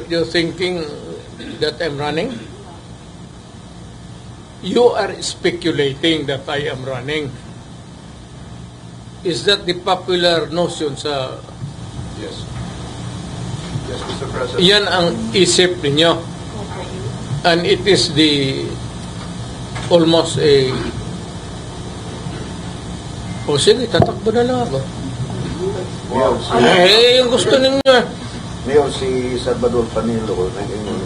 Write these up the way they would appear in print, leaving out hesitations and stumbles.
you're thinking that I'm running? You are speculating that I am running. Is that the popular notion sa... Yes. Yes, Mr. President. Yan ang isip ninyo. And it is the almost a... O sige, tatakbo na lang ako. Wow. Yung gusto ninyo. Mayor, si Salvador Panilo nag-ingon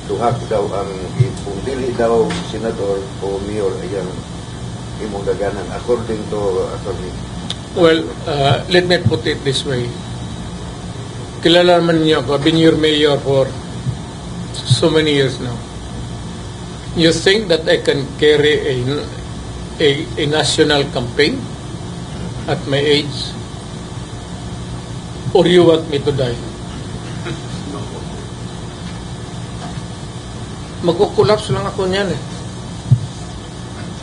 tuhak daw ang kung dili daw senador o mayor ayan imong daganan according to attorney. Well, let me put it this way. Kilala naman niyo ako. I've been your mayor for so many years now. You think that I can carry a national campaign at my age? Or you want me to die? Magkukulaps lang ako niyan eh.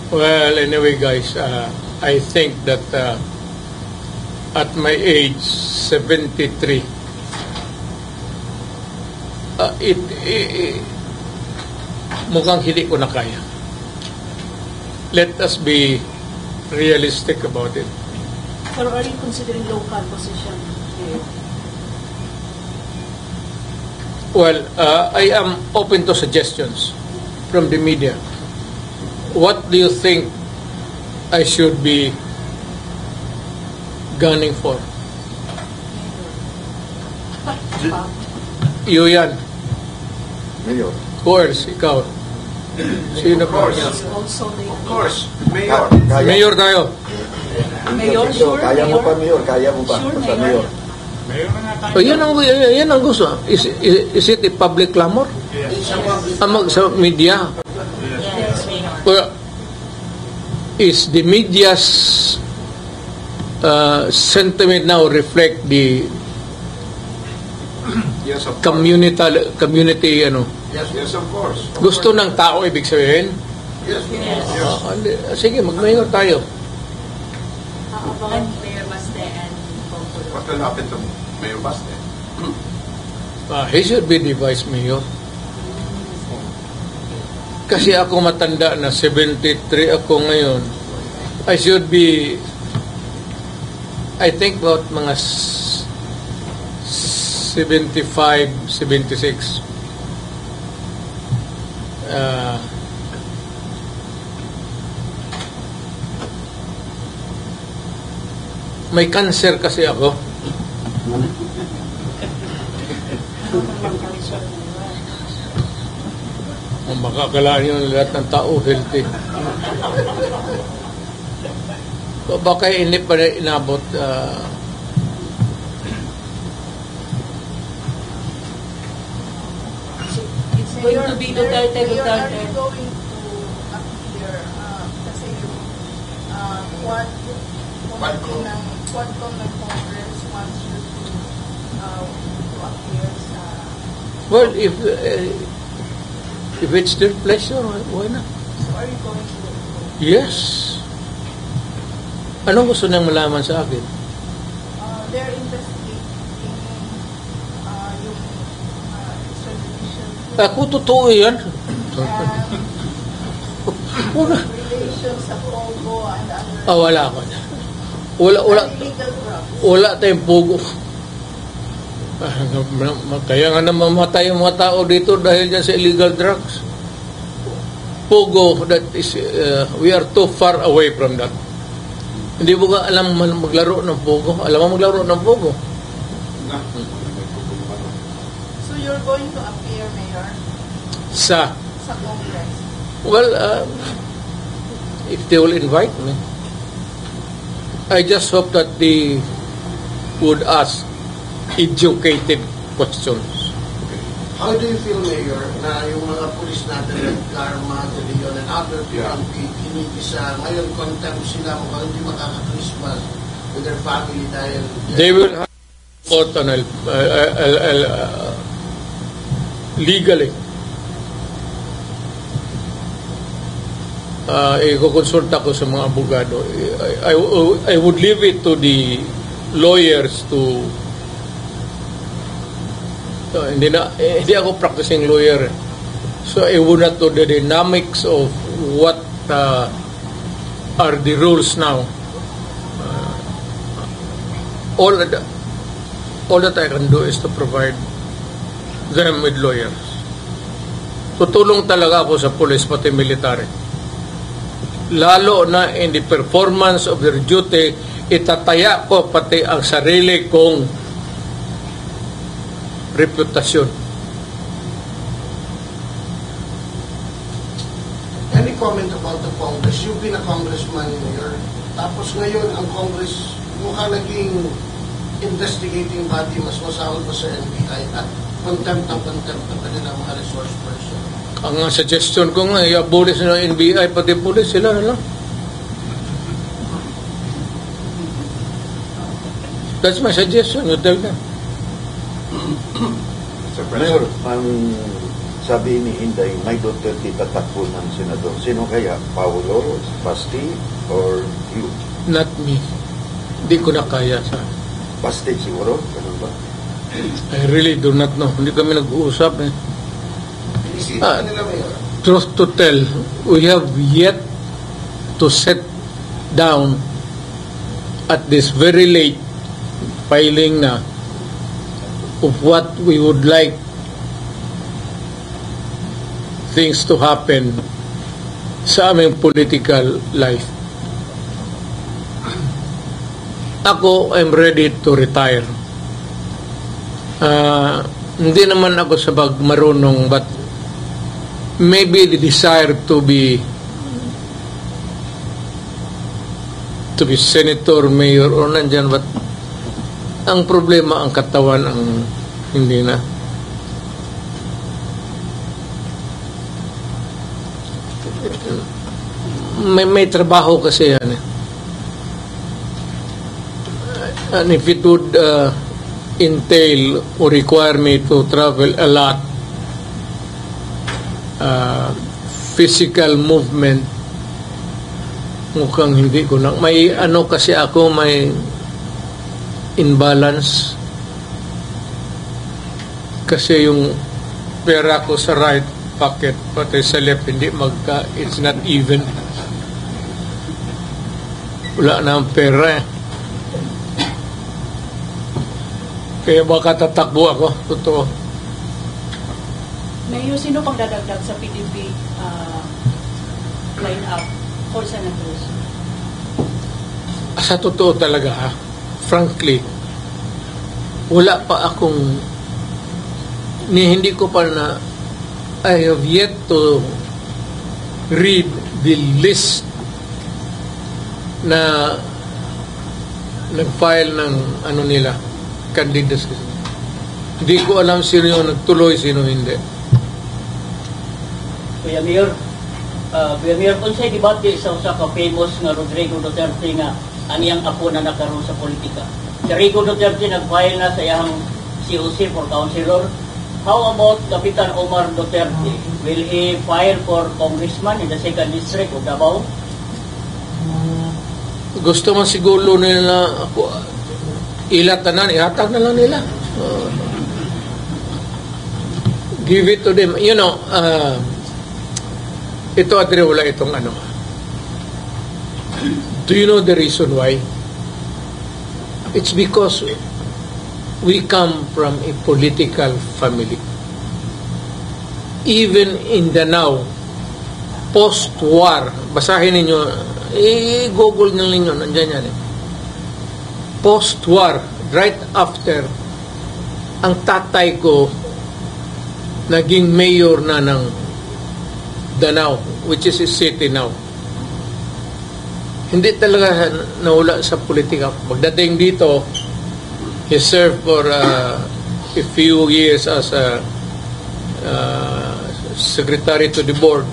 Well, anyway guys, I think that at my age, 73, mukhang hindi ko na kaya. Let us be realistic about it. Pero are you considering local position? Well, I am open to suggestions from the media. What do you think I should be gunning for? You yan. Mayor. Who else? Ikaw. Sino pa? Of course. Mayor. Mayor tayo. Mayor, sure. Kaya mo pa, Mayor. Kaya mo pa. Sure, Basta, Mayor. Yan ang gusto. Is it a public clamor? Sa media? Well, is the media's sentiment now reflect the Yes, of course. community ano? Yes, of course. Gusto ng tao ibig sabihin? Yes, yes. Sige, mag-mayor tayo. Mayor Baste and What will happen to Mayor Baste? He should be the vice mayor. Kasi ako matanda na 73 ako ngayon. I should be, I think about mga 75, 76. May cancer kasi ako. Makakalaan yun lahat ng tao healthy. Baka hindi pa inabot it's going to be Duterte. Are you going to appear kasi yung Quadcom ng Congress wants you to appear sa... well, if it's their pleasure, why not? So are you going to... Yes. Anong gusto niyang malaman sa akin? They're investigating yung extradition Ako totoo yan. relations sa Pogo and other Wala ako na. Wala illegal drugs. wala tayong pugo. Kaya nga namamatay yung mga tao dito dahil dyan sa illegal drugs. Pugo, that is, we are too far away from that. Hindi mo ka alam maglaro ng pugo? Alam mo maglaro ng pugo? So you're going to appear, Mayor, Sa Congress? well, if they will invite me, I just hope that they would ask educated questions. How do you feel, Mayor, na yung mga pulis natin, Karma, De Leon, and other PNP, kinipisa, ngayon contempt sila mukhang hindi makaka-Christmas with their family dahil... They will have court on legally. Ikukonsulta ko sa mga abogado. I would leave it to the lawyers to So, hindi ako practicing lawyer. So I would not know the dynamics of what are the rules now. All that I can do is to provide them with lawyers. Tutulong talaga ako sa police pati military. Lalo na in the performance of their duty, itataya ko pati ang sarili kong reputasyon. Any comment about the Congress? You've been a congressman here. Tapos ngayon, ang Congress mukha naging investigating body, mas masahol pa sa NBI at contempt ng kanilang mga resource person. Ang suggestion ko nga, i-abolish na ng NBI, pati police, sila na lang. That's my suggestion, you tell them. Mr. Mayor, President. ang sabi ni Inday, may Duterte tatakbo ng senador. Sino kaya? Paulo, Basti, or you? Not me. Hindi ko na kaya sa... Basti siguro? Ganun ba? I really do not know. Hindi kami nag-uusap eh. Inisipin Ah. nila, Mayor. Truth to tell, we have yet to sit down at this very late filing na of what we would like things to happen sa aming political life. Ako, I'm ready to retire. Hindi naman ako sa marunong, but maybe the desire to be senator, mayor, or nandyan, but ang problema, ang katawan, ang hindi na. May trabaho kasi yan eh. And if it would entail or require me to travel a lot, physical movement, mukhang hindi ko na. May ano kasi ako, may imbalance. Kasi yung pera ko sa right pocket, pati sa left, hindi it's not even. Wala na ang pera eh. Kaya baka tatakbo ako, totoo. Mayor, sino pang dadagdag sa PDP line-up for senators? Sa totoo talaga, frankly, wala pa akong hindi ko pa na I have yet to read the list na nag-file ng ano nila, candidates. Hindi ko alam sino yung nagtuloy, sino hindi. Kuya Mayor, kung sa'y debate sa usa ka famous nga Rodrigo Duterte nga aniyang apo na nakaroon sa politika. Si Rico Duterte nag-file na sa iyang COC for councilor. How about Kapitan Omar Duterte? Will he file for congressman in the 2nd district of Davao? Gusto man siguro nila ako ilatanan, ihatag na lang nila. Give it to them. You know, ito adre wala itong ano. Do you know the reason why? It's because we come from a political family. Even in the now, post-war, basahin ninyo, i-google nyo ninyo, nandyan yan eh. Post-war, right after, ang tatay ko naging mayor na ng Danao, which is a city now. Hindi talaga nawala sa politika. Pagdating dito, he served for a few years as a secretary to the board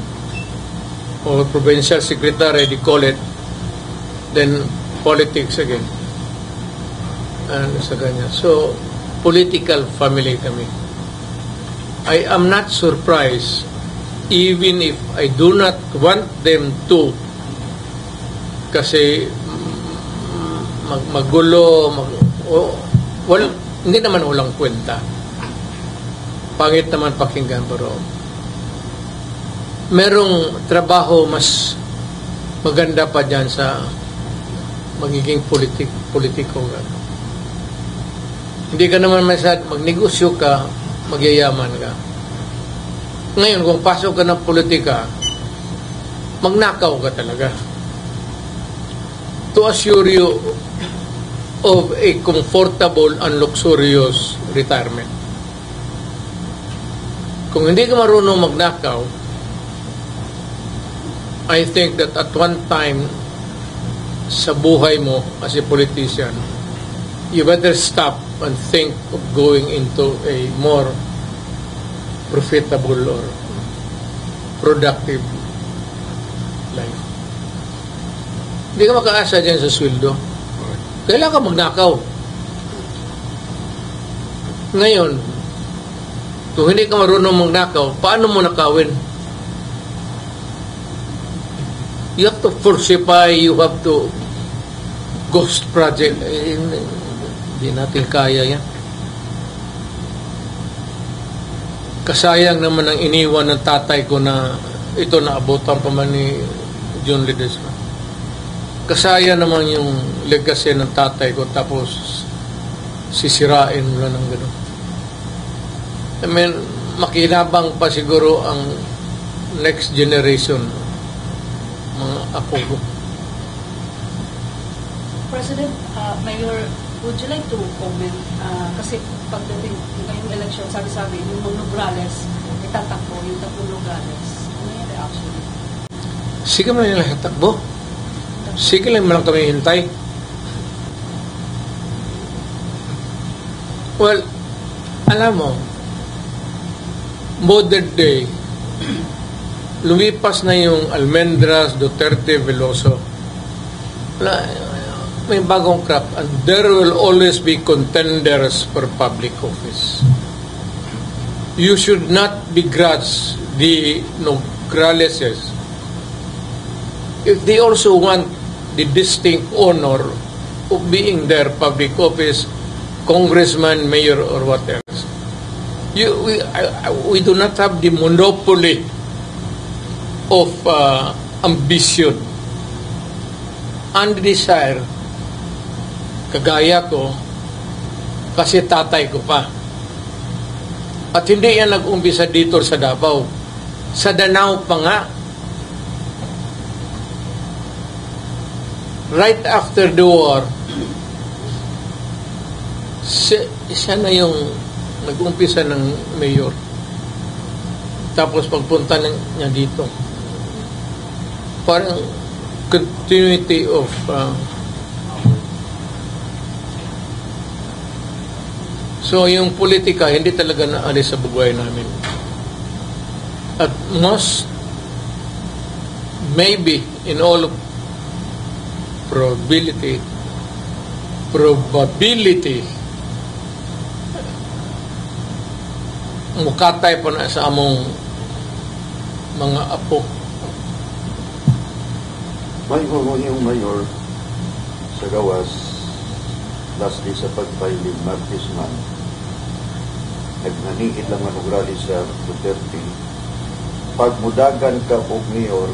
or provincial secretary, they call it. Then politics again. And sa ganyan. So, political family kami. I am not surprised even if I do not want them to, kasi magulo, hindi naman walang kwenta. pangit naman pakinggan, pero merong trabaho mas maganda pa dyan sa magiging politiko. Hindi ka naman magnegosyo ka, magyayaman ka. Ngayon, kung pasok ka ng politika, magnakaw ka talaga. To assure you of a comfortable and luxurious retirement. Kung hindi ka marunong magnakaw, I think that at one time sa buhay mo as a politician, you better stop and think of going into a more profitable or productive life. Hindi ka makaasa dyan sa sweldo. Kailangan ka magnakaw. Ngayon, kung hindi ka marunong magnakaw, paano mo nakawin? You have to falsify, you have to ghost project. Hindi natin kaya yan. Kasayang naman ang iniwan ng tatay ko na ito naabutan pa man ni John Ledesma. Kasayang naman yung legacy ng tatay ko tapos sisirain mo lang ng gano'n. I mean, makinabang pa siguro ang next generation, mga apo ko. President, Mayor, would you like to comment? Kasi pagdating ngayong election, sabi-sabi, yung mga Nograles, itatakbo, yung tatlong Nograles. Ano yung reaction? Sige mo nila takbo. Sige lang lang kami hintay. Well, alam mo, modern day, lumipas na yung Almendras, Duterte, Veloso. May bagong crop, and there will always be contenders for public office. You should not begrudge the Nograleses if they also want the distinct honor of being their public office, congressman, mayor, or what else. We do not have the monopoly of ambition and desire. Kagaya ko, kasi tatay ko pa. At hindi yan nag-umpisa dito sa Davao. Sa Danao pa nga. Right after the war, siya na yung nag-umpisa ng mayor. Tapos pagpunta niya dito, parang continuity of so yung politika hindi talaga naalis sa buhay namin. At most maybe in all probability mukatay pa na sa among mga apo. May yung mayor sa gawas lastly sa pagpailing Martis man nagnaningit lang Nograles sa Duterte. Pag mudagan ka og mayor,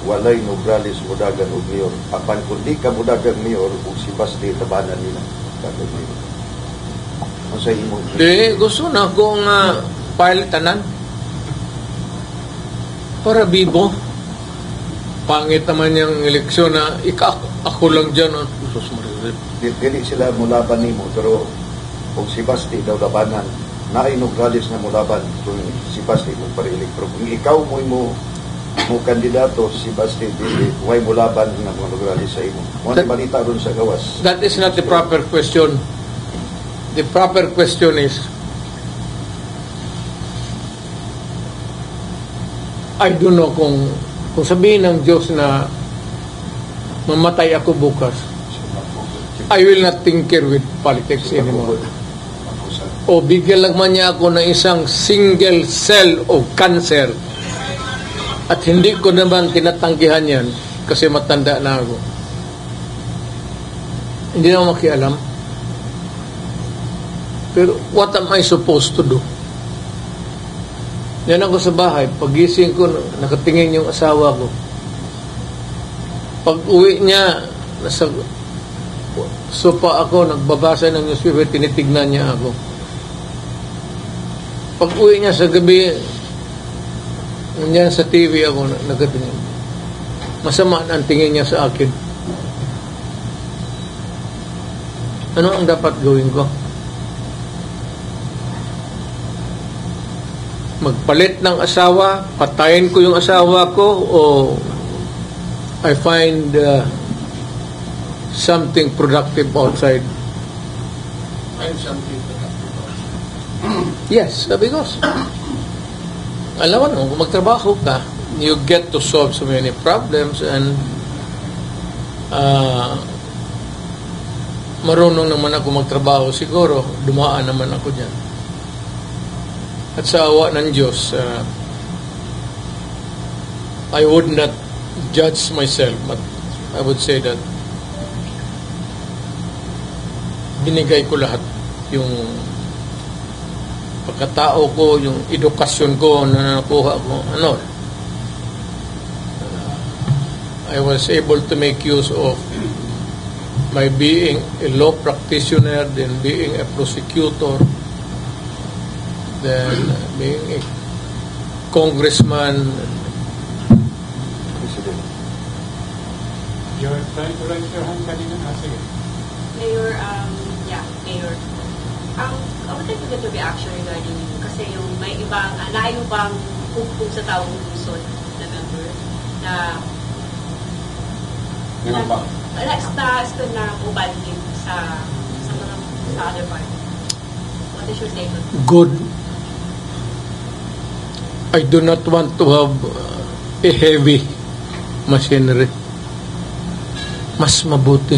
walay Nograles mudagan og mayor. Apan kung di ka mudagan mayor, kung si Basti tabanan nila. Kagay mayor. Ano sa imo? Di, gusto na kung file tanan. Para bibo. Pangit naman yung eleksyon na ako lang dyan. Sus Maria. Dili sila mulaban nimo, pero kung si Basti daw labanan, naay Nograles na mulaban kung si Basti mo parilik. Pero kung ikaw mo kandidato si Basti, dili way mulaban ng mga Nograles sa imo. Wala balita ron sa gawas. That is not the proper question. The proper question is, I don't know kung sabihin ng Diyos na mamatay ako bukas, I will not tinker with politics anymore. O bigyan lang man niya ako ng isang single cell of cancer at hindi ko naman tinatanggihan yan kasi matanda na ako. Hindi na ako makialam. Pero what am I supposed to do? Yan ako sa bahay. Pagising ko, nakatingin yung asawa ko. Pag uwi niya, nasa sopa ako, nagbabasa ng newspaper, tinitignan niya ako. Pag uwi niya sa gabi, nandiyan sa TV ako, nagatingin. Masama ang tingin niya sa akin. Ano ang dapat gawin ko? Magpalit ng asawa, patayin ko yung asawa ko, o I find something productive outside. Find something to talk about. Yes, because alam mo, kung magtrabaho ka, you get to solve so many problems, and marunong naman ako magtrabaho siguro, dumaan naman ako dyan. At sa awa ng Diyos, I would not judge myself, but I would say that binigay ko lahat, yung pagkatao ko, yung edukasyon ko na nakuha ko, I was able to make use of my being a law practitioner, then being a prosecutor, then being a congressman. President. You're trying to raise your hand kanina. Sige. Mayor, Mayor, I would like to get your reaction regarding you. Kasi yung may ibang, naayon bang hukbog sa taong Luzon na member na na ubalhin sa other party. What is your take on that? Good. I do not want to have a heavy machinery. Mas mabuti.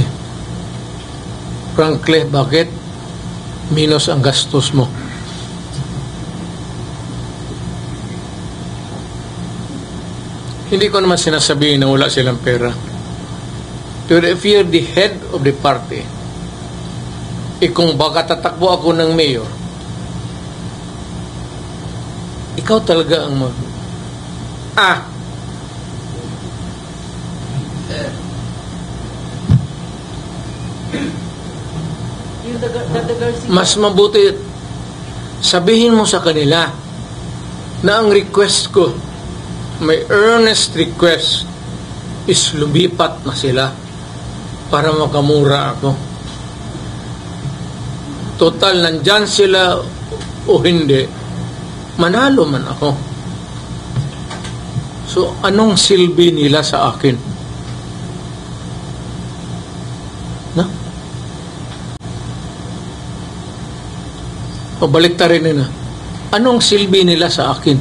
Frankly, bakit? Minus ang gastos mo. Hindi ko naman sinasabihin na wala silang pera. Pero if you're the head of the party, kung baka tatakbo ako ng mayor, ikaw talaga ang mas mabuti sabihin mo sa kanila na ang request ko, my earnest request, is lumipat na sila para makamura ako. Total, nandyan sila o hindi, manalo man ako. So, anong silbi nila sa akin? Na? O balik ta rin na. Anong silbi nila sa akin?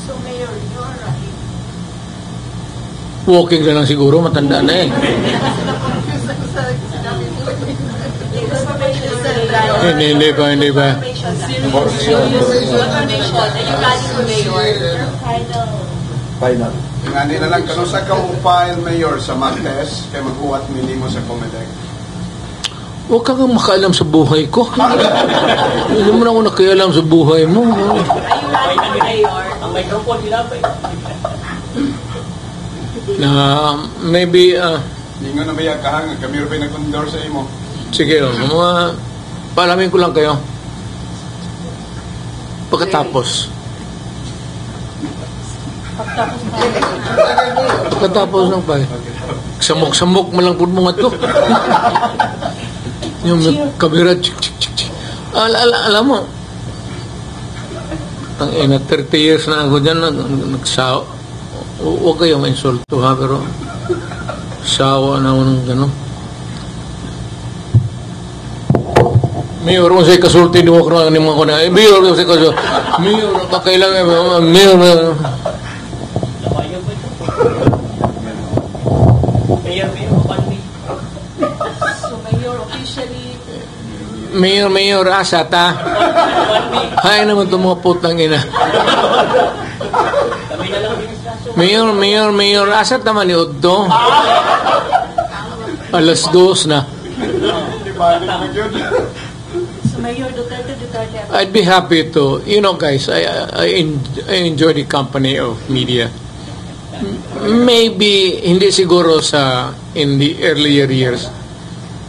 So, Mayor, you are right. Walking na lang siguro, matanda na eh. Confused ako sa sinabi mo. Hindi pa. Information that you rally for mayor. Final. Nga na lang, kano sa ka-file, Mayor, sa Martes, kay mag-uwat minimo sa Comelec. Huwag ka nga makaalam sa buhay ko. Hindi mo na ako nakialam sa buhay mo. Are you rally for mayor? Ang microphone ginapay. Na maybe, Hindi nga na may akahang, kami rin nag-condor sa imo. sige, mga paalamin ko lang kayo. Pagkatapos ng pay. Samok-samok mo lang po mga to. Yung kamera, chik. Alam mo, ang 30 years na ako dyan, nagsawa. Huwag kayo ma-insulto ha, pero sawa na ako ng gano'n. Mayor, kung sa'yo kasulti, di mo ko na mga kuna. Mayor, kung sa'yo kasulti. Mayor, kakailangan. Mayor. Labayan ba ito? Mayor, kapalmi. So, Mayor, officially, Mayor, asat ha. Hay naman itong mga putang ina. Kami na lang administrasyon. Mayor, asat naman ni Udto. Alas 2 na. Di ba? Yun. So Mayor Duterte, I'd be happy to, guys, I enjoy the company of media. Maybe, hindi siguro in the earlier years.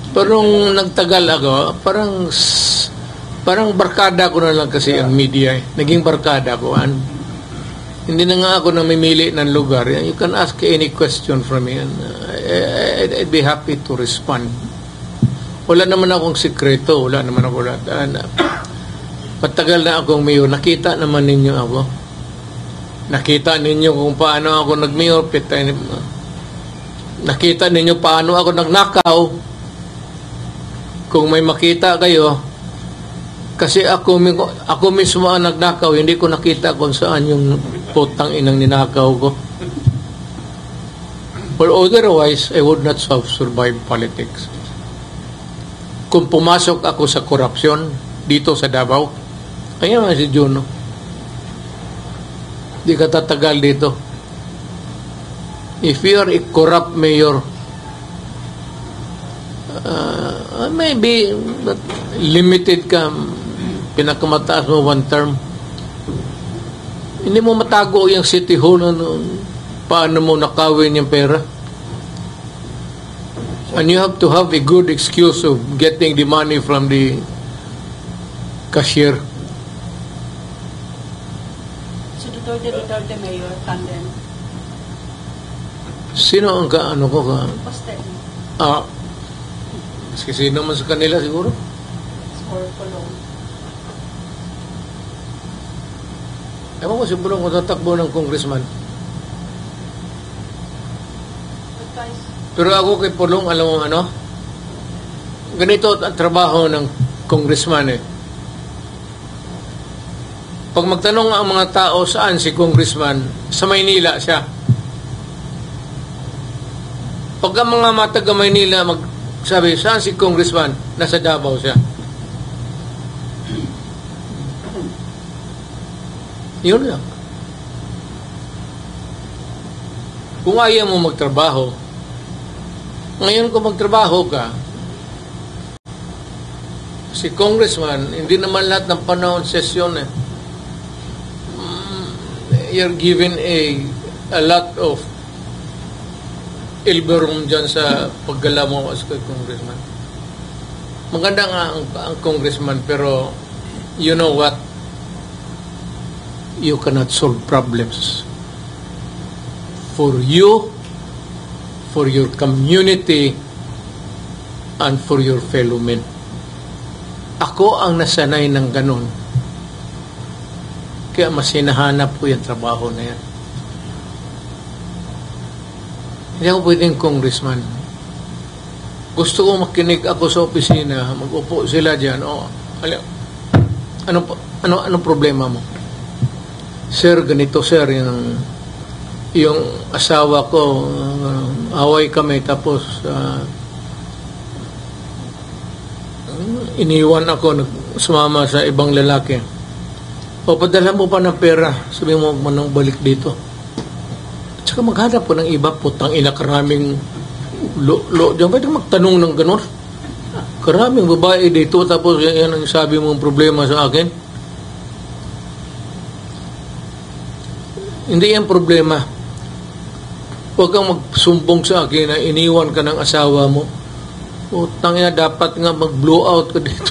Pero nung nagtagal ako, parang barkada ko na lang kasi ang media. Naging barkada ko. Hindi na nga ako namimili ng lugar. You can ask any question from me. And I'd be happy to respond. Wala naman akong sikreto. Wala naman ako lahat. Patagal na akong mayor. Nakita naman ninyo ako. Nakita ninyo kung paano ako nag-mayor. Nakita ninyo paano ako nagnakaw. Kung may makita kayo, kasi ako mismo ang nagnakaw, hindi ko nakita kung saan yung putang inang ninakaw ko. Or otherwise, I would not have survived politics. Kung pumasok ako sa korupsyon dito sa Davao, kaya nga si Juno, di ka tatagal dito. If you are a corrupt mayor, maybe limited ka, pinakamataas mo 1 term. Hindi mo matago yung City Hall, paano mo nakawin yung pera. And you have to have a good excuse of getting the money from the cashier. So Duterte Mayor, tandem. Sino ang kaano ko ka? Pastel. Maski sino man sa kanila siguro. Or Colong. Ewan ko siguro kung tatakbo ng congressman. Pero ako kay Pulong, alam mo ano? Ganito ang trabaho ng congressman eh. Pag magtanong ang mga tao saan si congressman, sa Maynila siya. Pag ang mga mataga Maynila magsabi, saan si congressman? Nasa Davao siya. Yun lang. Kung ayaw mo magtrabaho, ngayon kung magtrabaho ka, si congressman, hindi naman lahat ng panahon sesyon eh. You're given a lot of elbow room dyan sa paggala mo as congressman. Maganda nga ang congressman, pero you know what? You cannot solve problems. For you, for your community, and for your fellow men. Ako ang nasanay ng ganun. Kaya mas hinahanap ko yung trabaho na yan. Hindi ako pwedeng congressman. Gusto ko makinig ako sa opisina, mag-upo sila dyan. Ano problema mo? Sir, ganito sir, yung asawa ko, away kami, tapos iniwan ako, sumama sa ibang lalaki. O, padala mo pa ng pera, sabi mo, manong balik dito. At saka maghanap po ng iba, putang ina, karaming diyan, pwede magtanong ng ganon. Karaming babae dito, tapos yan ang sabi mong problema sa akin. Hindi yan problema. Huwag kang magsumbong sa akin na iniwan ka ng asawa mo. Putang ina, dapat nga mag-blow out ka dito.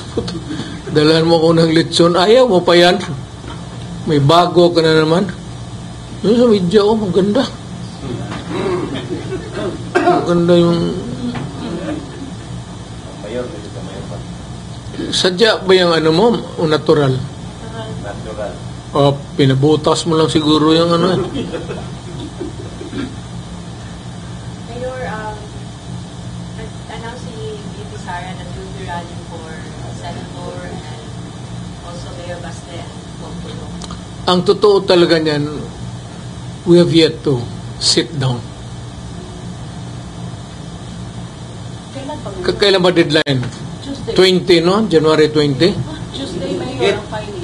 Dalahan mo ko ng lechon. Ayaw mo pa yan. May bago ka na naman. Yung sa media, maganda. Maganda yung... Sadya ba yung ano mo? O natural? Natural. O, pinabutas mo lang siguro yung ano eh. Mayor, nag-announce si VP Sara that you'll be running for Senator and also Mayor Baste and Pulong. Ang totoo talaga niyan, we have yet to sit down. Kailan ba deadline? Tuesday. 20, no? January 20? Tuesday, Mayor, ang filing.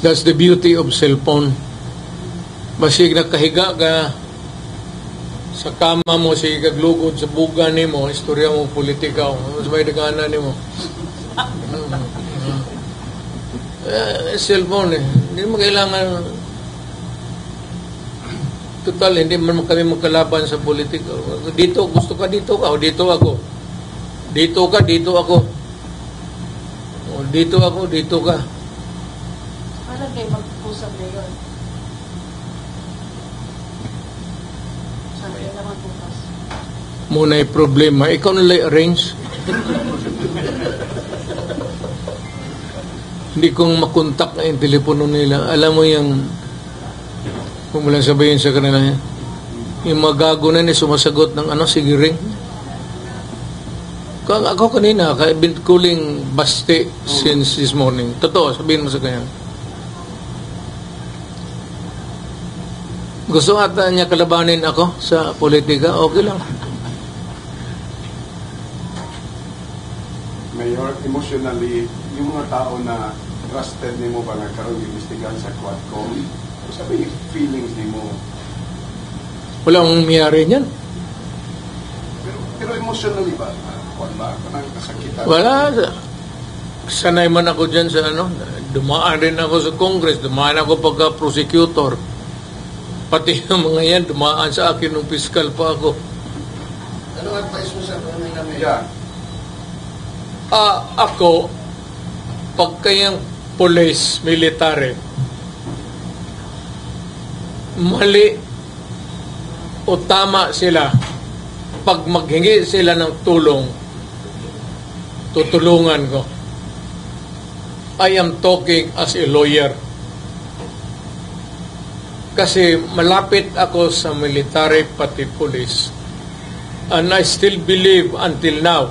That's the beauty of cellphone. Basig nakahiga ka, Sa kama mo, si kaglugod sa buga ni mo, istorya mo, politika mo, mas may dagana ni mo. Cellphone eh. Hindi mo kailangan. Total, hindi man kami magkalaban sa politika. Dito, gusto ka dito ka, o dito ako. Dito ka, dito ako. O dito ako, dito ka. Ano kayo mag-usap na yun? Saan kayo naman bukas? Muna yung problema. Ikaw nila arrange. Hindi kong makontak na yung telepono nila. Alam mo yung, kung mo lang sabihin sa kanila, yung magago na ni sumasagot ng sige ring. Ako kanina, I've been calling Basti since this morning. Totoo, sabihin mo sa kanya. Gusto ata niya kalabanin ako sa politika, okay lang. Mayor, emotionally, yung mga tao na trusted ni mo ba nagkaroon ng investigahan sa Quadcom, sabi yung feelings ni mo. Walang miyari niyan. Pero emotionally ba? Wala ka nang kasakitan? Wala. Sanay man ako dyan sa dumaan rin ako sa Congress, dumaan ako pagka-prosecutor. Pati yung mga yan, dumaan sa akin nung fiscal pa ako. Anong advice mo sa Manila Mayor? Yeah. Ako, pagkayang police, military, mali o tama sila, pag maghingi sila ng tulong, tutulungan ko. I am talking as a lawyer. Kasi malapit ako sa military pati police. And I still believe until now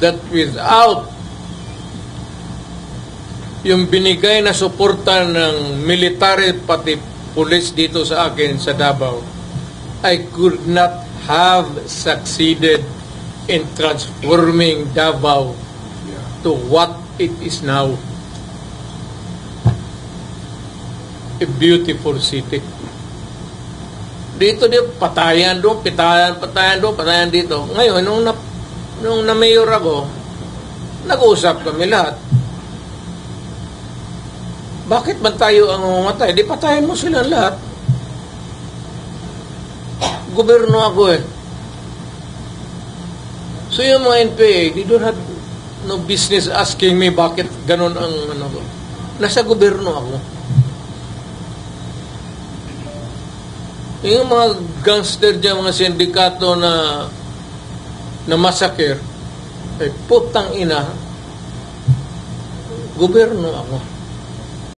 that without yung binigay na suporta ng military pati police dito sa akin sa Davao, I could not have succeeded in transforming Davao to what it is now. A beautiful city. Dito patayan doon, patayan doon, patayan dito. Ngayon, nung na-mayor ako, nag-usap kami lahat. Bakit ba tayo ang umatay? Di patayan mo sila lahat. Gobyerno ako eh. So yung mga NPA, they don't have no business asking me bakit ganun ang ko. Nasa gobyerno ako. Yung mga gangster dyan, mga sindikato na masakir, putang ina, gobyerno ako.